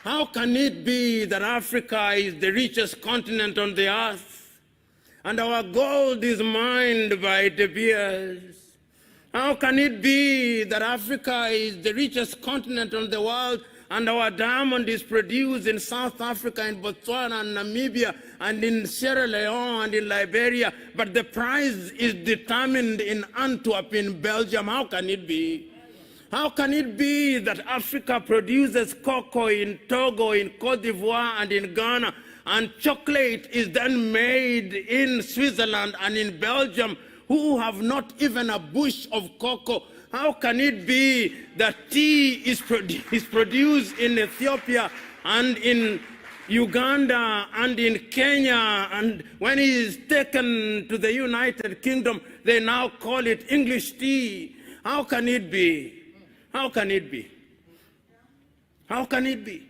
How can it be that Africa is the richest continent on the earth and our gold is mined by De Beers? How can it be that Africa is the richest continent on the world and our diamond is produced in South Africa, in Botswana, and Namibia, and in Sierra Leone, and in Liberia, but the price is determined in Antwerp, in Belgium? How can it be? How can it be that Africa produces cocoa in Togo, in Cote d'Ivoire, and in Ghana, and chocolate is then made in Switzerland and in Belgium, who have not even a bush of cocoa? How can it be that tea is produced in Ethiopia and in Uganda and in Kenya, and when it is taken to the United Kingdom, they now call it English tea? How can it be? How can it be? How can it be?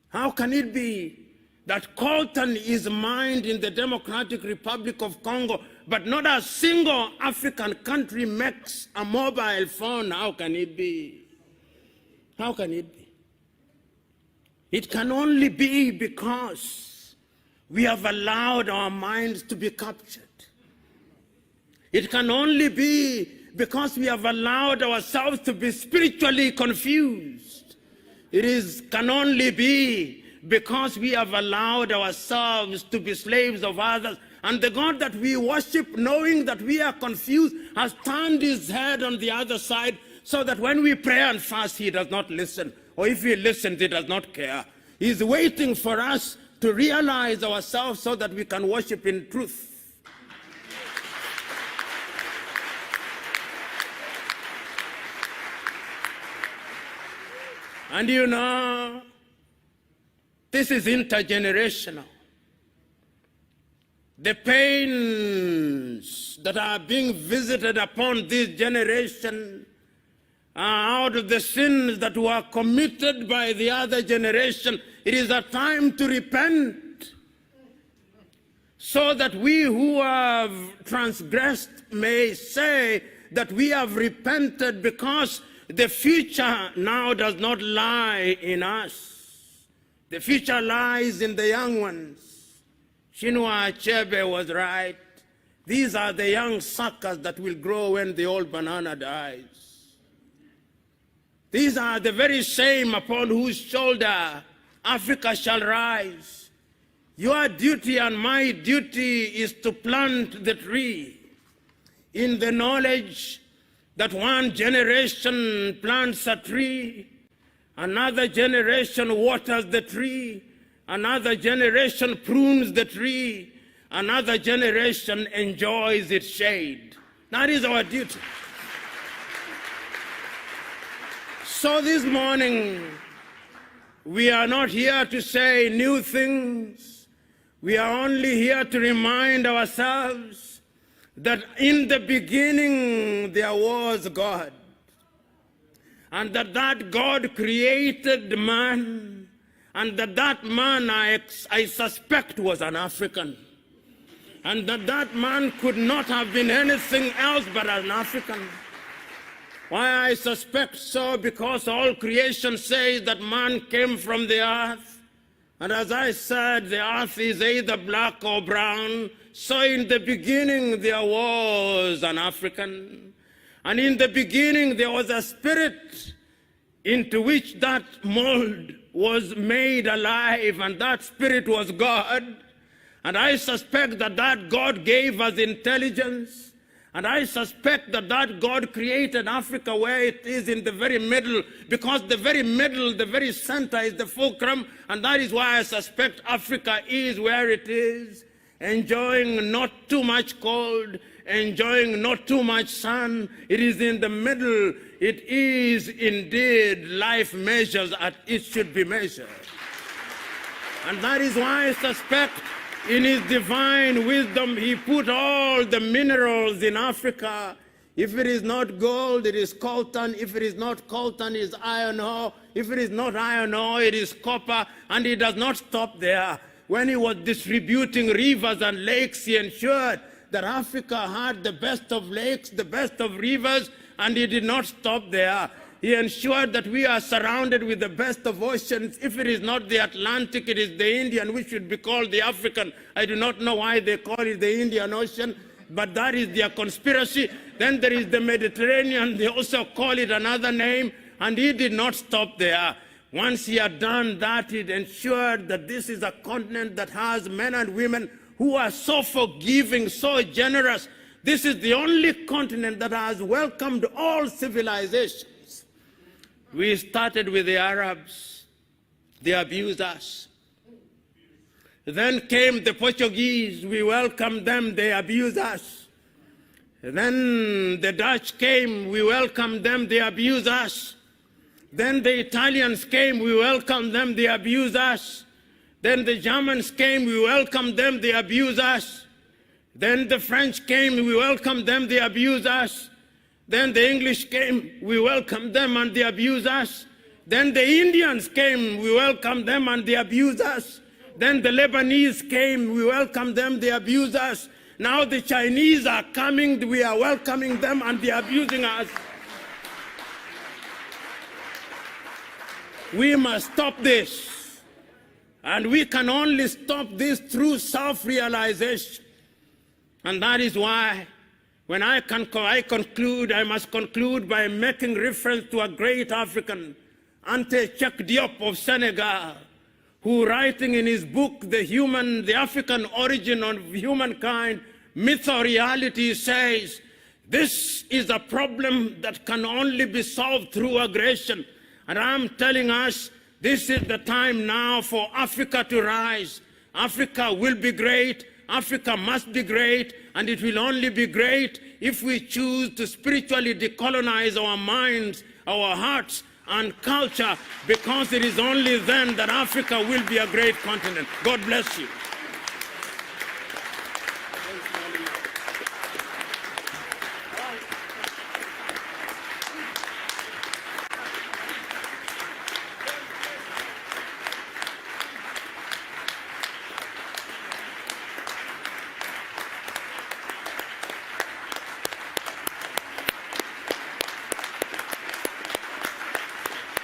How can it be that coltan is mined in the Democratic Republic of Congo, but not a single African country makes a mobile phone? How can it be? How can it be? It can only be because we have allowed our minds to be captured. It can only be because we have allowed ourselves to be spiritually confused. Can only be because we have allowed ourselves to be slaves of others. And the God that we worship, knowing that we are confused, has turned his head on the other side, so that when we pray and fast, he does not listen. Or if he listens, he does not care. He's waiting for us to realize ourselves so that we can worship in truth. And you know, this is intergenerational. The pains that are being visited upon this generation are out of the sins that were committed by the other generation. It is a time to repent, so that we who have transgressed may say that we have repented, because the future now does not lie in us. The future lies in the young ones. Chinua Achebe was right. These are the young suckers that will grow when the old banana dies. These are the very same upon whose shoulder Africa shall rise. Your duty and my duty is to plant the tree in the knowledge that one generation plants a tree, another generation waters the tree, another generation prunes the tree, another generation enjoys its shade. That is our duty. So this morning, we are not here to say new things. We are only here to remind ourselves that in the beginning there was God, and that God created man, and that man, I suspect, was an African, and that man could not have been anything else but an African. Why I suspect so? Because all creation says that man came from the earth, and as I said, the earth is either black or brown. So in the beginning there was an African, and in the beginning there was a spirit into which that mold was made alive, and that spirit was God. And I suspect that God gave us intelligence, and I suspect that God created Africa where it is in the very middle, because the very middle, the very center is the fulcrum, and that is why I suspect Africa is where it is. Enjoying not too much cold, enjoying not too much sun. It is in the middle. It is indeed life measures as it should be measured. And that is why I suspect in his divine wisdom he put all the minerals in Africa. If it is not gold, it is coltan. If it is not coltan, it is iron ore. If it is not iron ore, it is copper. And he does not stop there. When he was distributing rivers and lakes, he ensured that Africa had the best of lakes, the best of rivers, and he did not stop there. He ensured that we are surrounded with the best of oceans. If it is not the Atlantic, it is the Indian, which should be called the African. I do not know why they call it the Indian Ocean, but that is their conspiracy. Then there is the Mediterranean. They also call it another name, and he did not stop there. Once he had done that, it ensured that this is a continent that has men and women who are so forgiving, so generous. This is the only continent that has welcomed all civilizations. We started with the Arabs. They abused us. Then came the Portuguese. We welcomed them. They abused us. Then the Dutch came. We welcomed them. They abused us. Then the Italians came. We welcomed them. They abused us. Then the Germans came. We welcomed them. They abused us. Then the French came. We welcomed them. They abused us. Then the English came, we welcomed them and they abused us. Then the Indians came, we welcomed them and they abused us. Then the Lebanese came, we welcomed them, they abused us. Now the Chinese are coming, we are welcoming them and they are abusing us. We must stop this. And we can only stop this through self-realization. And that is why when I conclude, I must conclude by making reference to a great African, Ante Cheikh Diop of Senegal, who, writing in his book, The African Origin of Humankind, Myth or Reality, says, this is a problem that can only be solved through aggression. And I'm telling us, this is the time now for Africa to rise. Africa will be great. Africa must be great, and it will only be great if we choose to spiritually decolonize our minds, our hearts, and culture, because it is only then that Africa will be a great continent. God bless you.